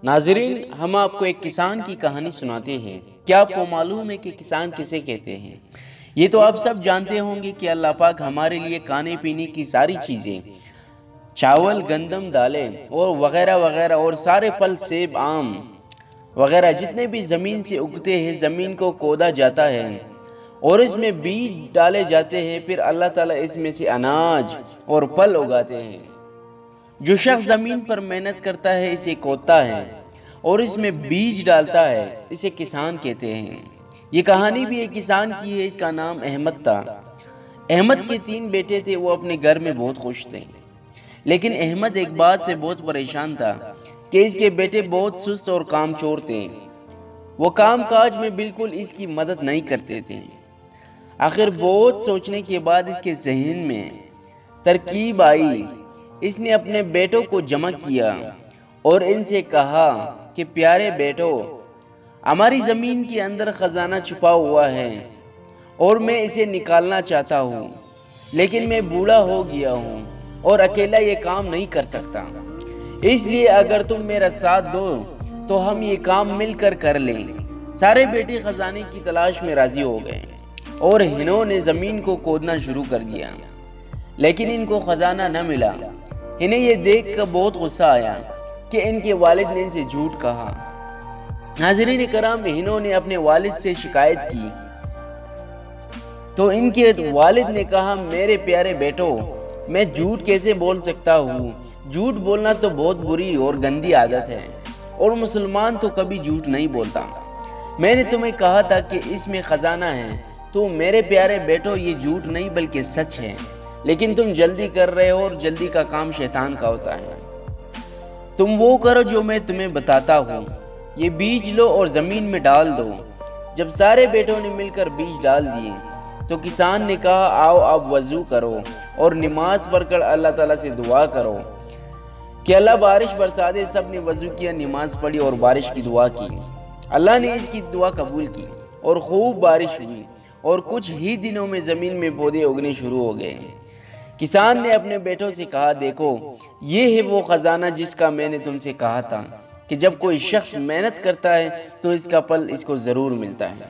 ناظرین، ہم آپ کو ایک کسان کی کہانی سناتے ہیں۔ کیا آپ کو معلوم ہے کہ کسان کسے کہتے ہیں؟ یہ تو آپ سب جانتے ہوں گے کہ اللہ پاک ہمارے لیے کھانے پینے کی ساری چیزیں، چاول، گندم، دالیں اور وغیرہ وغیرہ، اور سارے پھل، سیب، آم وغیرہ جتنے بھی زمین سے اگتے ہیں، زمین کو کھودا جاتا ہے اور اس میں بیج ڈالے جاتے ہیں، پھر اللہ تعالیٰ اس میں سے اناج اور پھل اگاتے ہیں۔ جو شخص زمین پر محنت کرتا ہے اسے کھودتا ہے اور اس میں بیج ڈالتا ہے، اسے کسان کہتے ہیں۔ یہ کہانی بھی ایک کسان کی ہے، اس کا نام احمد تھا۔ احمد کے 3 بیٹے تھے، وہ اپنے گھر میں بہت خوش تھے، لیکن احمد ایک بات سے بہت پریشان تھا کہ اس کے بیٹے بہت سست اور کام چور تھے۔ وہ کام کاج میں بالکل اس کی مدد نہیں کرتے تھے۔ آخر بہت سوچنے کے بعد اس کے ذہن میں ترکیب آئی۔ اس نے اپنے بیٹوں کو جمع کیا اور ان سے کہا کہ پیارے بیٹو، ہماری زمین کے اندر خزانہ چھپا ہوا ہے اور میں اسے نکالنا چاہتا ہوں، لیکن میں بوڑھا ہو گیا ہوں اور اکیلا یہ کام نہیں کر سکتا۔ اس لیے اگر تم میرا ساتھ دو تو ہم یہ کام مل کر کر لیں۔ سارے بیٹے خزانے کی تلاش میں راضی ہو گئے اور انہوں نے زمین کو کھودنا شروع کر دیا، لیکن ان کو خزانہ نہ ملا۔ انہیں یہ دیکھ کر بہت غصہ آیا کہ ان کے والد نے ان سے جھوٹ کہا۔ ناظرین کرام، انہوں نے اپنے والد سے شکایت کی تو ان کے والد نے کہا، میرے پیارے بیٹو، میں جھوٹ کیسے بول سکتا ہوں؟ جھوٹ بولنا تو بہت بری اور گندی عادت ہے، اور مسلمان تو کبھی جھوٹ نہیں بولتا۔ میں نے تمہیں کہا تھا کہ اس میں خزانہ ہے، تو میرے پیارے بیٹو یہ جھوٹ نہیں بلکہ سچ ہے، لیکن تم جلدی کر رہے ہو اور جلدی کا کام شیطان کا ہوتا ہے۔ تم وہ کرو جو میں تمہیں بتاتا ہوں، یہ بیج لو اور زمین میں ڈال دو۔ جب سارے بیٹوں نے مل کر بیج ڈال دیے تو کسان نے کہا، آؤ اب وضو کرو اور نماز پڑھ کر اللہ تعالیٰ سے دعا کرو کہ اللہ بارش برسا دے۔ سب نے وضو کیا، نماز پڑھی اور بارش کی دعا کی۔ اللہ نے اس کی دعا قبول کی اور خوب بارش ہوئی، اور کچھ ہی دنوں میں زمین میں پودے اگنے شروع ہو گئے۔ کسان نے اپنے بیٹوں سے کہا، دیکھو یہ ہے وہ خزانہ جس کا میں نے تم سے کہا تھا کہ جب کوئی شخص محنت کرتا ہے تو اس کا پھل اس کو ضرور ملتا ہے۔